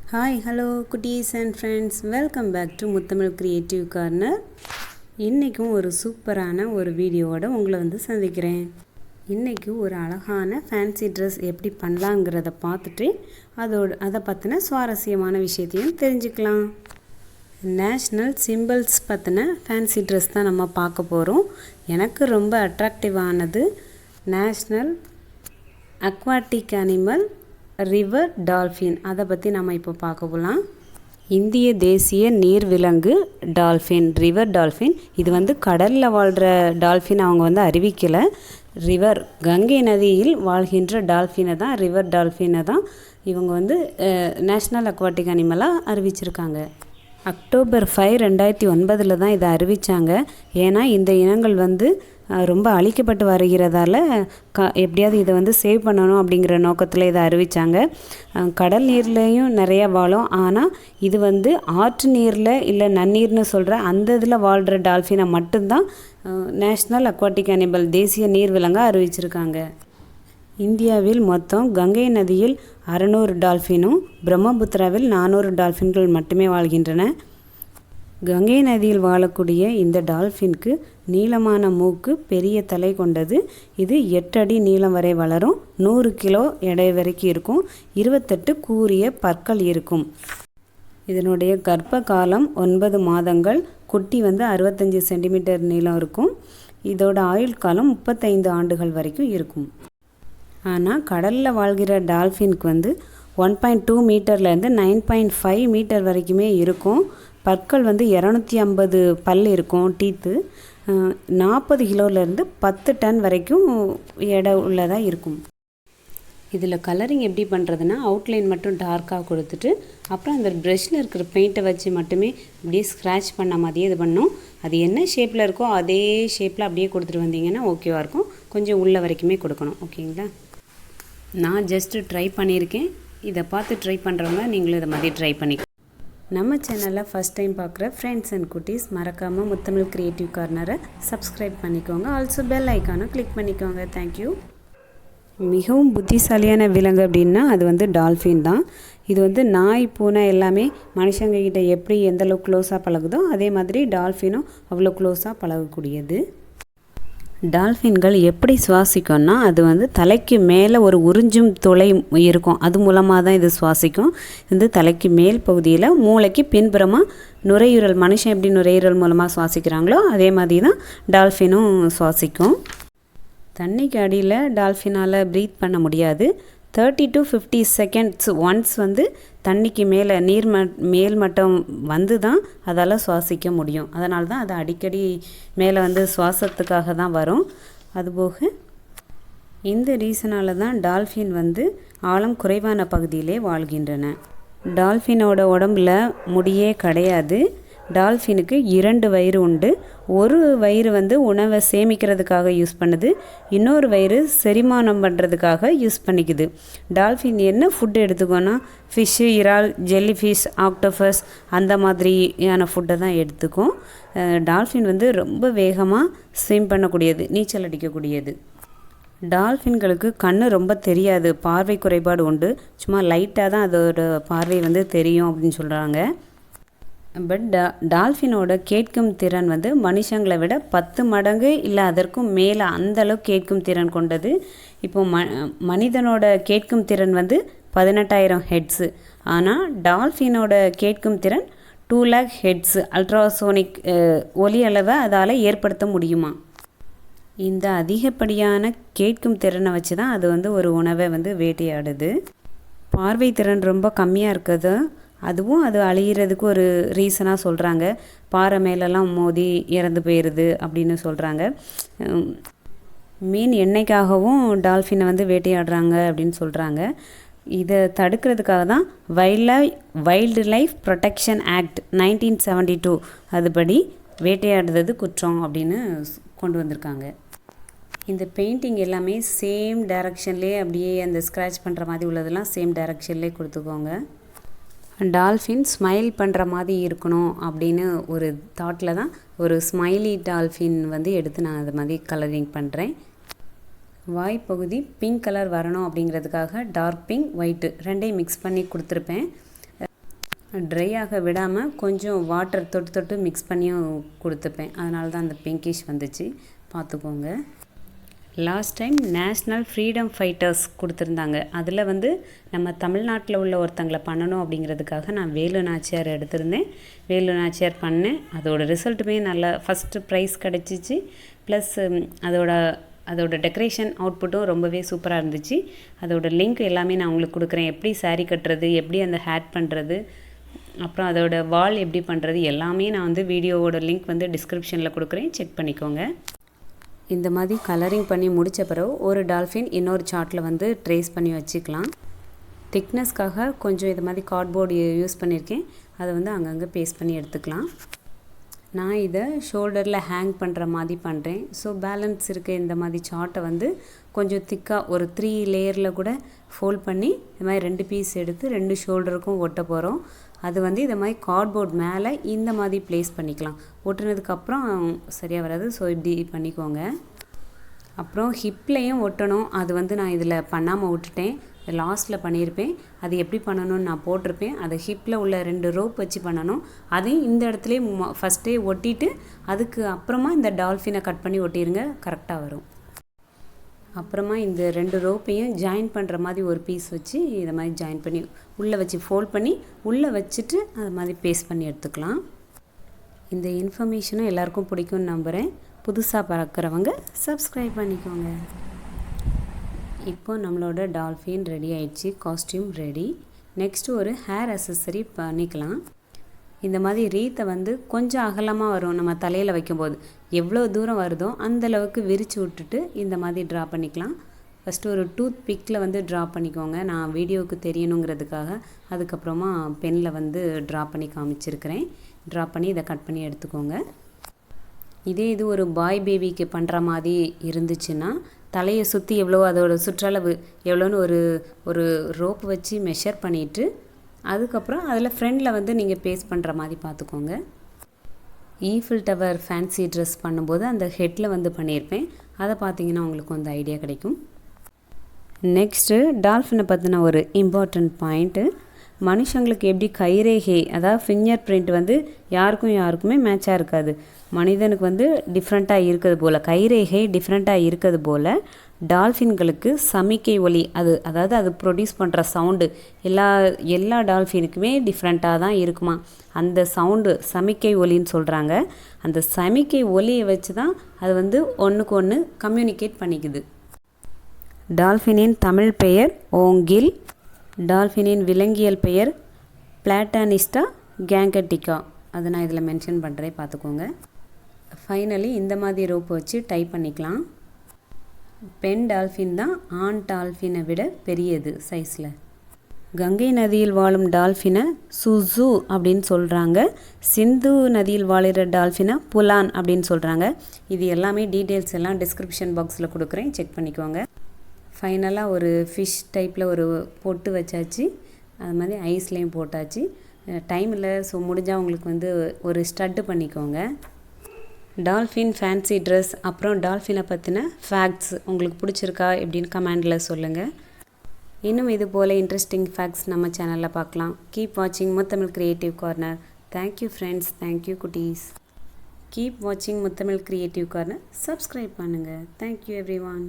Hi hello குட்டீஸ் and friends, welcome back to Muthamizh creative corner. இன்றைக்கும் ஒரு சூப்பரான ஒரு வீடியோவோட உங்களை சந்திக்கிறேன். இன்றைக்கி ஒரு அழகான ஃபேன்சி ட்ரெஸ் எப்படி பண்ணலாங்கிறத பார்த்துட்டு அதை பற்றின சுவாரஸ்யமான விஷயத்தையும் தெரிஞ்சுக்கலாம். நேஷ்னல் சிம்பிள்ஸ் பற்றின ஃபேன்சி ட்ரெஸ் தான் நம்ம பார்க்க போகிறோம். எனக்கு ரொம்ப அட்ராக்டிவானது national aquatic animal river dolphin. அதை பற்றி நம்ம இப்போ பார்க்க போகலாம். இந்திய தேசிய நீர்விலங்கு டால்ஃபின், ரிவர் டால்ஃபின். இது கடலில் வாழ்கிற டால்ஃபின் அவங்க அறிவிக்கலை. ரிவர், கங்கை நதியில் வாழ்கின்ற டால்ஃபினை தான், ரிவர் டால்ஃபினை தான் இவங்க நேஷ்னல் அக்வாட்டிக் அனிமலாக அறிவிச்சிருக்காங்க. அக்டோபர் 5, 2009 தான் இதை அறிவித்தாங்க. ஏன்னா இந்த இனங்கள் ரொம்ப அழிக்கப்பட்டு வருகிறதால எப்படியாவது இதை சேவ் பண்ணணும் அப்படிங்கிற நோக்கத்தில் இதை அறிவித்தாங்க. கடல் நீர்லேயும் நிறைய வாழும். ஆனால் இது ஆற்று நீரில் இல்லை நன்னீர்னு சொல்கிற அந்த இதில் வாழ்கிற டால்ஃபினை மட்டும்தான் நேஷ்னல் அக்வாட்டிக் அனிமல், தேசிய நீர்விலங்காக அறிவிச்சிருக்காங்க. இந்தியாவில் மொத்தம் கங்கை நதியில் 600 டால்ஃபினும் பிரம்மபுத்திராவில் 400 டால்ஃபின்கள் மட்டுமே வாழ்கின்றன. கங்கை நதியில் வாழக்கூடிய இந்த டால்ஃபின்க்கு நீளமான மூக்கு, பெரிய தலை கொண்டது. இது 8 அடி நீளம் வரை வளரும். 100 கிலோ எடை வரைக்கும் இருக்கும். 28 கூரிய பற்கள் இருக்கும். இதனுடைய கர்ப்ப காலம் 9 மாதங்கள். குட்டி 65 சென்டிமீட்டர் நீளம் இருக்கும். இதோட ஆயுள் காலம் 35 ஆண்டுகள் வரைக்கும் இருக்கும். ஆனால் கடலில் வாழ்கிற டால்ஃபின்க்கு 1.2 மீட்டர்லேருந்து 9.5 மீட்டர் வரைக்குமே இருக்கும். பற்கள் 250 பல் இருக்கும். டீத்து 40 கிலோலேருந்து 10 டன் வரைக்கும் எடை உள்ளதாக இருக்கும். இதில் கலரிங் எப்படி பண்ணுறதுன்னா, அவுட்லைன் மட்டும் டார்க்காக கொடுத்துட்டு அப்புறம் அந்த ப்ரெஷ்ஷில் இருக்கிற பெயிண்ட்டை வச்சு மட்டுமே அப்படியே ஸ்க்ராட்ச் பண்ண மாதிரியே இது பண்ணோம். அது என்ன ஷேப்பில் இருக்கோ அதே ஷேப்பில் அப்படியே கொடுத்துட்டு வந்தீங்கன்னா ஓகேவாக இருக்கும். கொஞ்சம் உள்ள வரைக்குமே கொடுக்கணும். ஓகேங்களா? நான் ஜஸ்ட்டு ட்ரை பண்ணியிருக்கேன். இதை பார்த்து ட்ரை பண்ணுறவங்க நீங்களும் இதை மாதிரி ட்ரை பண்ணிக்கலாம். நம்ம சேனலில் ஃபஸ்ட் டைம் பார்க்குற ஃப்ரெண்ட்ஸ் அண்ட் குட்டீஸ் மறக்காமல் முத்தமிழ் கிரியேட்டிவ் கார்னரை சப்ஸ்கிரைப் பண்ணிக்கோங்க. ஆல்சோ பெல் ஐக்கானை கிளிக் பண்ணிக்கோங்க. தேங்க்யூ. மிகவும் புத்திசாலியான விலங்கு அப்படின்னா அது டால்ஃபின் தான். இது நாய், பூனை எல்லாமே மனுஷங்கக்கிட்ட எப்படி எந்தளவுக்கு க்ளோஸாக பழகுதோ அதே மாதிரி டால்ஃபினும் அவ்வளோ க்ளோஸாக பழகக்கூடியது. டால்ஃபின்கள் எப்படி சுவாசிக்கும்னா, அது தலைக்கு மேலே ஒரு உறிஞ்சும் துளை இருக்கும். அது மூலமாக தான் இது சுவாசிக்கும். தலைக்கு மேல் பகுதியில் மூளைக்கு பின்புறமாக நுரையீரல், மனுஷன் எப்படி நுரையீரல் மூலமாக சுவாசிக்கிறாங்களோ அதே மாதிரி தான் டால்ஃபினும் சுவாசிக்கும். தண்ணிக்கு அடியில் டால்ஃபினால் ப்ரீத் பண்ண முடியாது. 30 to 50 செகண்ட்ஸ் ஒன்ஸ் தண்ணிக்கு மேலே மேல் மட்டம் தான் அதால் சுவாசிக்க முடியும். அதனால தான் அது அடிக்கடி மேலே சுவாசத்துக்காக தான் வரும். அதுபோக இந்த ரீசனால் தான் டால்ஃபின் ஆழம் குறைவான பகுதியிலே வாழ்கின்றன. டால்ஃபினோட உடம்புல முடியே கிடையாது. டால்ஃபினுக்கு 2 வயிறு உண்டு. ஒரு வயிறு உணவை சேமிக்கிறதுக்காக யூஸ் பண்ணுது. இன்னொரு வயிறு செரிமானம் பண்ணுறதுக்காக யூஸ் பண்ணிக்குது. டால்ஃபின் என்ன ஃபுட்டு எடுத்துக்கோன்னா, ஃபிஷ்ஷு, இறால், ஜெல்லி ஃபிஷ், ஆக்டோபஸ் அந்த மாதிரியான ஃபுட்டை தான் எடுத்துக்கும். டால்ஃபின் ரொம்ப வேகமாக ஸ்விம் பண்ணக்கூடியது, நீச்சல் அடிக்கக்கூடியது. டால்ஃபின்களுக்கு கண்ணு ரொம்ப தெரியாது, பார்வை குறைபாடு உண்டு. சும்மா லைட்டாக தான் அதோட பார்வை தெரியும் அப்படின்னு சொல்கிறாங்க. பட் டால்ஃபினோட கேட்கும் திறன் மனுஷங்களை விட 10 மடங்கு இல்லை அதற்கும் மேலே அந்தளவுக்கு கேட்கும் திறன் கொண்டது. இப்போது மனிதனோட கேட்கும் திறன் 18,000 ஹெட்ஸு. ஆனால் டால்ஃபினோட கேட்கும் திறன் 2 lakh ஹெட்ஸு. அல்ட்ராசோனிக் ஒலி அளவை அதால் ஏற்படுத்த முடியுமா? இந்த அதிகப்படியான கேட்கும் திறனை வச்சு தான் அது ஒரு உணவை வேட்டையாடுது. பார்வை திறன் ரொம்ப கம்மியாக இருக்குது. அதுவும் அது அழிகிறதுக்கு ஒரு ரீசனாக சொல்கிறாங்க. பாறை மேலெல்லாம் மோதி இறந்து போயிடுது அப்படின்னு சொல்கிறாங்க. மீன் எண்ணெய்க்காகவும் டால்ஃபினை வேட்டையாடுறாங்க அப்படின்னு சொல்கிறாங்க. இதை தடுக்கிறதுக்காக தான் வைல்டு லைஃப் ப்ரொடெக்ஷன் ஆக்ட் 1972 அதுபடி வேட்டையாடுறது குற்றம் அப்படின்னு கொண்டு வந்திருக்காங்க. இந்த பெயிண்டிங் எல்லாமே சேம் டைரக்ஷன்லேயே அப்படியே அந்த ஸ்க்ராட்ச் பண்ணுற மாதிரி உள்ளதெல்லாம் சேம் டைரக்ஷன்லேயே கொடுத்துக்கோங்க. டால்ஃபின் ஸ்மைல் பண்ணுற மாதிரி இருக்கணும் அப்படின்னு ஒரு தாட்டில் தான் ஒரு ஸ்மைலி டால்ஃபின் எடுத்து நான் அது மாதிரி கலரிங் பண்ணுறேன். வாய்ப்பகுதி பிங்க் கலர் வரணும் அப்படிங்கிறதுக்காக டார்க் பிங்க், ஒயிட்டு ரெண்டையும் மிக்ஸ் பண்ணி கொடுத்துருப்பேன். ட்ரை ஆக விடாமல் கொஞ்சம் வாட்டர் தொட்டு தொட்டு மிக்ஸ் பண்ணியும் கொடுத்துப்பேன். அதனால தான் அந்த பிங்கிஷ் வந்துச்சு, பார்த்துக்கோங்க. Last time national freedom fighters கொடுத்துருந்தாங்க. அதில் வந்து நம்ம தமிழ்நாட்டில் உள்ள ஒருத்தங்களை பண்ணணும் அப்படிங்கிறதுக்காக நான் வேலு நாச்சியார் எடுத்திருந்தேன். வேலு நாச்சியார் பண்ணேன். அதோடய ரிசல்ட்டுமே நல்லா ஃபஸ்ட்டு ப்ரைஸ் கிடச்சிச்சு. ப்ளஸ் அதோட டெக்கரேஷன் அவுட்புட்டும் ரொம்பவே சூப்பராக இருந்துச்சு. அதோட லிங்க் எல்லாமே நான் உங்களுக்கு கொடுக்குறேன். எப்படி சாரீ கட்டுறது, எப்படி அந்த ஹேட் பண்ணுறது, அப்புறம் அதோட வால் எப்படி பண்ணுறது எல்லாமே நான் வந்து வீடியோவோட லிங்க் வந்து டிஸ்கிரிப்ஷனில் கொடுக்குறேன், செக் பண்ணிக்கோங்க. இந்த மாதிரி கலரிங் பண்ணி முடித்த பிறகு ஒரு டால்ஃபின் இன்னொரு சார்ட்டில் வந்து ட்ரேஸ் பண்ணி வச்சுக்கலாம். திக்னஸ்க்காக கொஞ்சம் இது மாதிரி கார்ட்போர்டு யூஸ் பண்ணியிருக்கேன். அதை வந்து அங்கங்கே பேஸ்ட் பண்ணி எடுத்துக்கலாம். நான் இதை ஷோல்டரில் ஹேங் பண்ணுற மாதிரி பண்ணுறேன். ஸோ பேலன்ஸ் இருக்க இந்த மாதிரி சார்ட்டை வந்து கொஞ்சம் திக்காக ஒரு 3 லேயரில் கூட ஃபோல்ட் பண்ணி இது மாதிரி 2 பீஸ் எடுத்து 2 ஷோல்டருக்கும் ஒட்ட போகிறோம். அது வந்து இதை மாதிரி கார்ட்போர்ட் மேலே இந்த மாதிரி ப்ளேஸ் பண்ணிக்கலாம். ஒட்டுனதுக்கப்புறம் சரியாக வராது. ஸோ இப்படி பண்ணிக்கோங்க. அப்புறம் ஹிப்லேயும் ஒட்டணும். அது வந்து நான் இதில் பண்ணாமல் விட்டுட்டேன். லாஸ்ட்டில் பண்ணியிருப்பேன். அது எப்படி பண்ணணும்னு நான் போட்டிருப்பேன். அதை ஹிப்பில் உள்ள 2 ரோப் வச்சு பண்ணணும். அதையும் இந்த இடத்துலையே ஃபஸ்ட்டே ஒட்டிட்டு அதுக்கு அப்புறமா இந்த டால்ஃபினை கட் பண்ணி ஒட்டிடுங்க, கரெக்டாக வரும். அப்புறமா இந்த 2 ரோப்பையும் ஜாயின் பண்ணுற மாதிரி ஒரு பீஸ் வச்சு இதை மாதிரி ஜாயின் பண்ணி உள்ளே வச்சு ஃபோல்ட் பண்ணி உள்ளே வச்சுட்டு அது மாதிரி பேஸ்ட் பண்ணி எடுத்துக்கலாம். இந்த இன்ஃபர்மேஷனும் எல்லாருக்கும் பிடிக்கும்னு நம்புகிறேன். புதுசாக பார்க்குறவங்க சப்ஸ்கிரைப் பண்ணிக்கோங்க. இப்போ நம்மளோட டால்ஃபின் ரெடி ஆயிடுச்சு, காஸ்டியூம் ரெடி. நெக்ஸ்ட்டு ஒரு ஹேர் அக்சஸரி பண்ணிக்கலாம். இந்த மாதிரி ரீத்தை வந்து கொஞ்சம் அகலமாக வரும். நம்ம தலையில் வைக்கும்போது எவ்வளோ தூரம் வருதோ அந்தளவுக்கு விரித்து விட்டுட்டு இந்த மாதிரி ட்ரா பண்ணிக்கலாம். ஃபஸ்ட்டு ஒரு டூத் பிக்கில் வந்து ட்ரா பண்ணிக்கோங்க. நான் வீடியோவுக்கு தெரியணுங்கிறதுக்காக அதுக்கப்புறமா பெனில் வந்து ட்ரா பண்ணி காமிச்சிருக்கிறேன். ட்ரா பண்ணி இதை கட் பண்ணி எடுத்துக்கோங்க. இது ஒரு பாய் பேபிக்கு பண்ணுற மாதிரி இருந்துச்சுன்னா தலையை சுற்றி எவ்வளோ அதோட சுற்றளவு எவ்வளோன்னு ஒரு ரோப் வச்சு மெஷர் பண்ணிவிட்டு அதுக்கப்புறம் அதில் ஃப்ரெண்டில் வந்து நீங்கள் பேஸ்ட் பண்ணுற மாதிரி பார்த்துக்கோங்க. ஈஃபில் டவர் ஃபேன்சி ட்ரெஸ் பண்ணும்போது அந்த ஹெட்டில் வந்து பண்ணியிருப்பேன். அதை பார்த்தீங்கன்னா உங்களுக்கு வந்து ஐடியா கிடைக்கும். நெக்ஸ்ட்டு டால்ஃபினை பற்றின ஒரு இம்பார்ட்டண்ட் பாயிண்ட்டு, மனுஷங்களுக்கு எப்படி கைரேகை அதாவது ஃபிங்கர் பிரிண்ட் வந்து யாருக்குமே மேட்சாக இருக்காது. மனிதனுக்கு வந்து டிஃப்ரெண்ட்டாக இருக்கிறது போல், கைரேகை டிஃப்ரெண்ட்டாக இருக்கிறது போல் டால்ஃபின்களுக்கு சமிக்கை ஒலி அது ப்ரொடியூஸ் பண்ணுற சவுண்டு எல்லா டால்ஃபினுக்குமே டிஃப்ரெண்ட்டாக தான் இருக்குமா. அந்த சவுண்டு சமிக்கை ஒலின்னு சொல்கிறாங்க. அந்த சமிக்கை ஒலியை வச்சு தான் அது வந்து ஒன்றுக்கு ஒன்று கம்யூனிகேட் பண்ணிக்குது. டால்ஃபினின் தமிழ் பெயர் ஓங்கில். டால்ஃபினின் விலங்கியல் பெயர் பிளாட்டானிஸ்டா கேங்கட்டிகா. அதை நான் இதில் மென்ஷன் பண்ணுறேன், பார்த்துக்கோங்க. ஃபைனலி இந்த மாதிரி ரோப் வச்சு டைப் பண்ணிக்கலாம். பெண் டால்ஃபின் தான் ஆண் டால்ஃபினை விட பெரியது சைஸில். கங்கை நதியில் வாழும் டால்ஃபினை சுசு அப்படின்னு சொல்கிறாங்க. சிந்து நதியில் வாழுற டால்ஃபினை புலான் அப்படின்னு சொல்கிறாங்க. இது எல்லாமே டீட்டெயில்ஸ் எல்லாம் டிஸ்கிரிப்ஷன் பாக்ஸில் கொடுக்குறேன், செக் பண்ணிக்கோங்க. ஃபைனலாக ஒரு ஃபிஷ் டைப்பில் ஒரு பொட்டு வச்சாச்சு. அது மாதிரி ஐஸ்லேயும் போட்டாச்சு. டைம் இல்லை, ஸோ முடிஞ்சால் உங்களுக்கு வந்து ஒரு ஸ்டட்டு பண்ணிக்கோங்க. டால்ஃபின் ஃபேன்சி ட்ரெஸ் அப்புறம் டால்ஃபினை பற்றின ஃபேக்ட்ஸ் உங்களுக்கு பிடிச்சிருக்கா எப்படின்னு கமெண்டில் சொல்லுங்கள். இன்னும் இது போல் இன்ட்ரெஸ்டிங் ஃபேக்ட்ஸ் நம்ம சேனலில் பார்க்கலாம். கீப் வாட்சிங் Muthamizh creative corner. Thank you friends, thank you குட்டீஸ். கீப் வாட்சிங் முத்தமிழ் கிரியேட்டிவ் கார்னர். சப்ஸ்கிரைப் பண்ணுங்கள். Thank you every one.